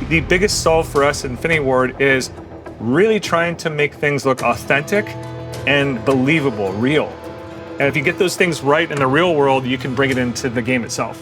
The biggest solve for us at Infinity Ward is really trying to make things look authentic and believable, real. And if you get those things right in the real world, you can bring it into the game itself.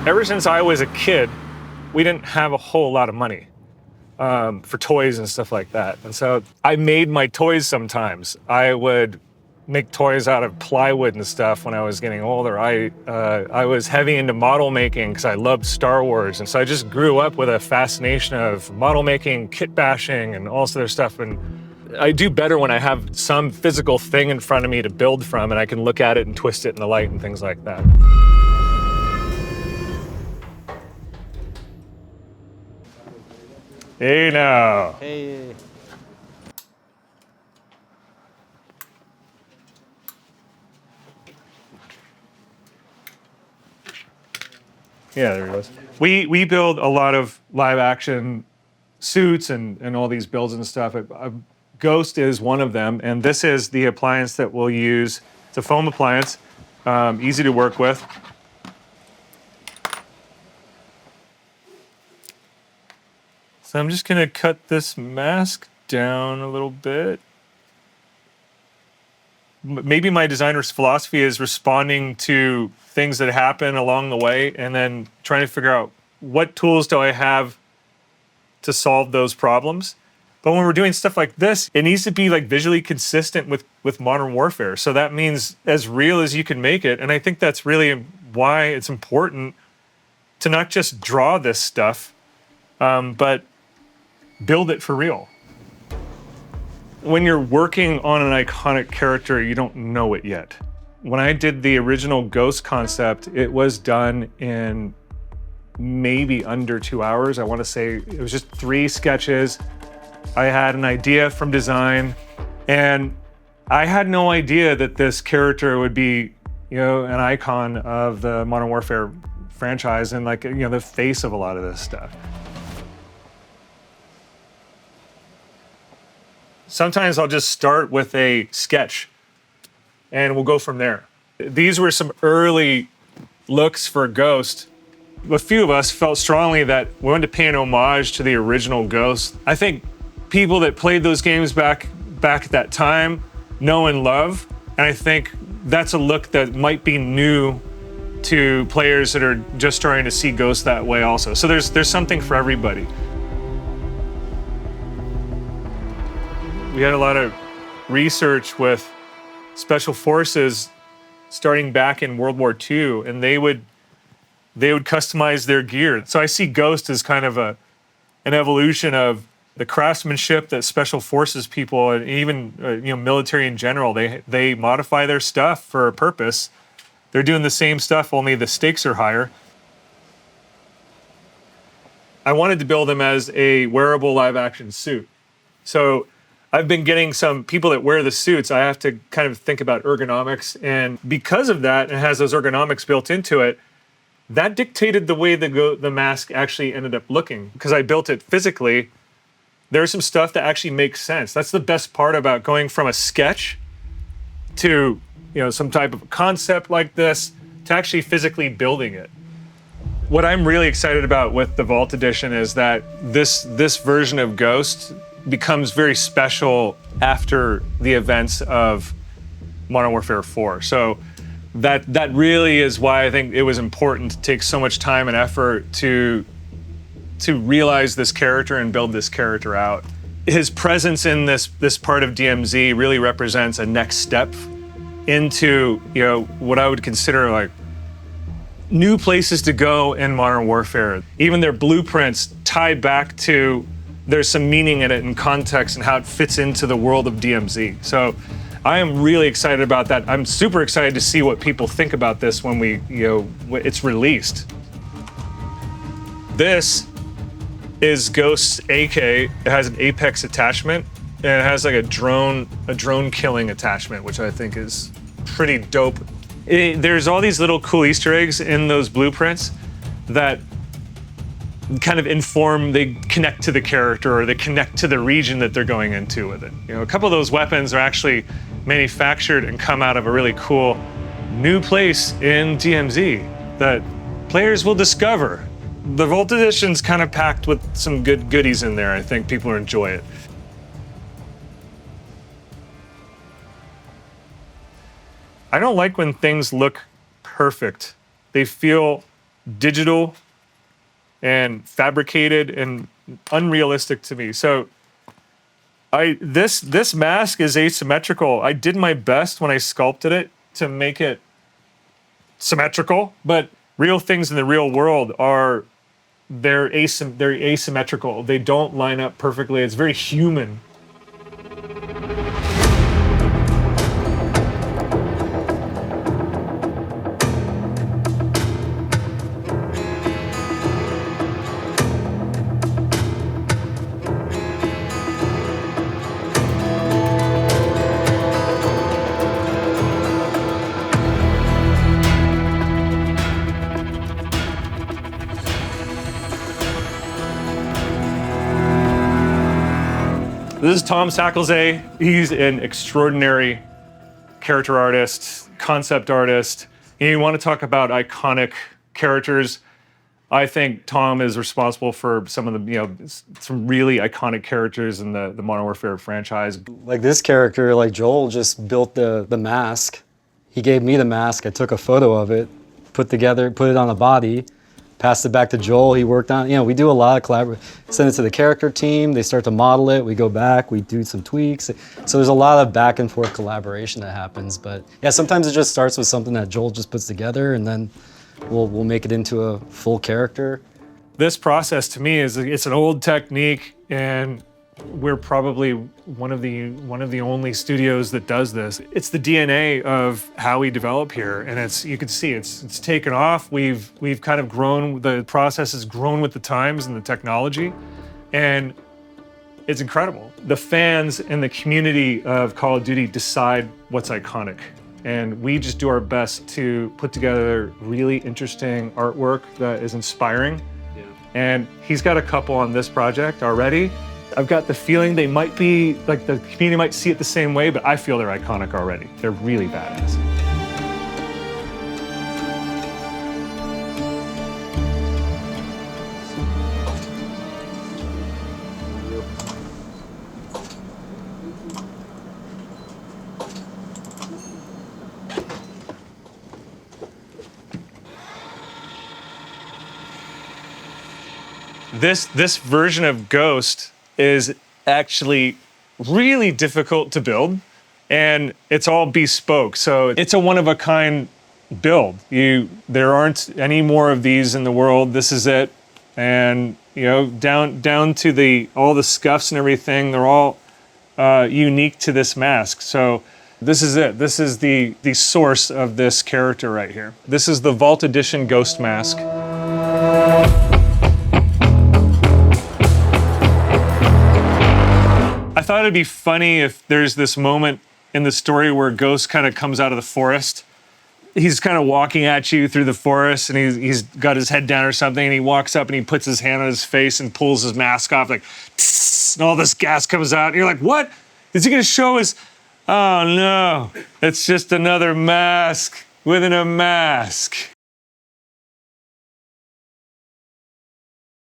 Ever since I was a kid, we didn't have a whole lot of money for toys and stuff like that. And so I made my toys sometimes. I would make toys out of plywood and stuff when I was getting older. I was heavy into model making because I loved Star Wars. And so I just grew up with a fascination of model making, kit bashing, and all this other stuff. And I do better when I have some physical thing in front of me to build from, and I can look at it and twist it in the light and things like that. Hey now. Hey. Yeah, there he goes. We build a lot of live action suits and all these builds and stuff. Ghost is one of them, and this is the appliance that we'll use. It's a foam appliance, easy to work with. So I'm just gonna cut this mask down a little bit. Maybe my designer's philosophy is responding to things that happen along the way and then trying to figure out what tools do I have to solve those problems. But when we're doing stuff like this, it needs to be like visually consistent with modern warfare. So that means as real as you can make it. And I think that's really why it's important to not just draw this stuff, but build it for real. When you're working on an iconic character, you don't know it yet. When I did the original Ghost concept, it was done in maybe under 2 hours. I want to say it was just 3 sketches. I had an idea from design, and I had no idea that this character would be, an icon of the Modern Warfare franchise and the face of a lot of this stuff. Sometimes I'll just start with a sketch and we'll go from there. These were some early looks for Ghost. A few of us felt strongly that we wanted to pay an homage to the original Ghost. I think people that played those games back at that time know and love, and I think that's a look that might be new to players that are just starting to see Ghost that way also. So there's something for everybody. We had a lot of research with special forces starting back in World War II, and they would customize their gear. So I see Ghost as kind of an evolution of the craftsmanship that special forces people and even military in general, they modify their stuff for a purpose. They're doing the same stuff, only the stakes are higher. I wanted to build him as a wearable live action suit. So I've been getting some people that wear the suits. I have to kind of think about ergonomics. And because of that, it has those ergonomics built into it. That dictated the way the mask actually ended up looking. Because I built it physically, there's some stuff that actually makes sense. That's the best part about going from a sketch to some type of concept like this to actually physically building it. What I'm really excited about with the Vault Edition is that this version of Ghost becomes very special after the events of Modern Warfare 4. So that really is why I think it was important to take so much time and effort to realize this character and build this character out. His presence in this part of DMZ really represents a next step into what I would consider like new places to go in Modern Warfare. Even their blueprints tie back to there's some meaning in it and context and how it fits into the world of DMZ. So I am really excited about that. I'm super excited to see what people think about this when it's released. This is Ghost's AK. It has an Apex attachment, and it has like a drone killing attachment, which I think is pretty dope. There's all these little cool Easter eggs in those blueprints that kind of inform, they connect to the character or they connect to the region that they're going into with it. You know, a couple of those weapons are actually manufactured and come out of a really cool new place in DMZ that players will discover. The Vault Edition's kind of packed with some good goodies in there. I think people will enjoy it. I don't like when things look perfect. They feel digital and fabricated and unrealistic to me. So this mask is asymmetrical. I did my best when I sculpted it to make it symmetrical, but real things in the real world are they're asymmetrical. They don't line up perfectly. It's very human. This is Tom Sacklesay. He's an extraordinary character artist, concept artist. And you want to talk about iconic characters. I think Tom is responsible for some of the, some really iconic characters in the Modern Warfare franchise. Like this character, like Joel just built the mask. He gave me the mask. I took a photo of it, put it on a body, passed it back to Joel. He worked on it. We do a lot of collaboration. Send it to the character team. They start to model it. We go back. We do some tweaks. So there's a lot of back and forth collaboration that happens. But yeah, sometimes it just starts with something that Joel just puts together, and then we'll make it into a full character. This process to me it's an old technique, and we're probably one of the only studios that does this. It's the DNA of how we develop here, and you can see it's taken off. We've kind of grown. The process has grown with the times and the technology, and it's incredible. The fans and the community of Call of Duty decide what's iconic, and we just do our best to put together really interesting artwork that is inspiring. Yeah. And he's got a couple on this project already. I've got the feeling they might be, like the community might see it the same way, but I feel they're iconic already. They're really badass. This version of Ghost is actually really difficult to build, and it's all bespoke. So it's a one-of-a-kind build. There aren't any more of these in the world. This is it. And down to all the scuffs and everything, they're all unique to this mask. So this is it. This is the source of this character right here. This is the Vault Edition Ghost mask. I thought it'd be funny if there's this moment in the story where Ghost kind of comes out of the forest. He's kind of walking at you through the forest, and he's got his head down or something, and he walks up and he puts his hand on his face and pulls his mask off, like, and all this gas comes out. And you're like, what? Is he gonna show us? Oh no, it's just another mask within a mask.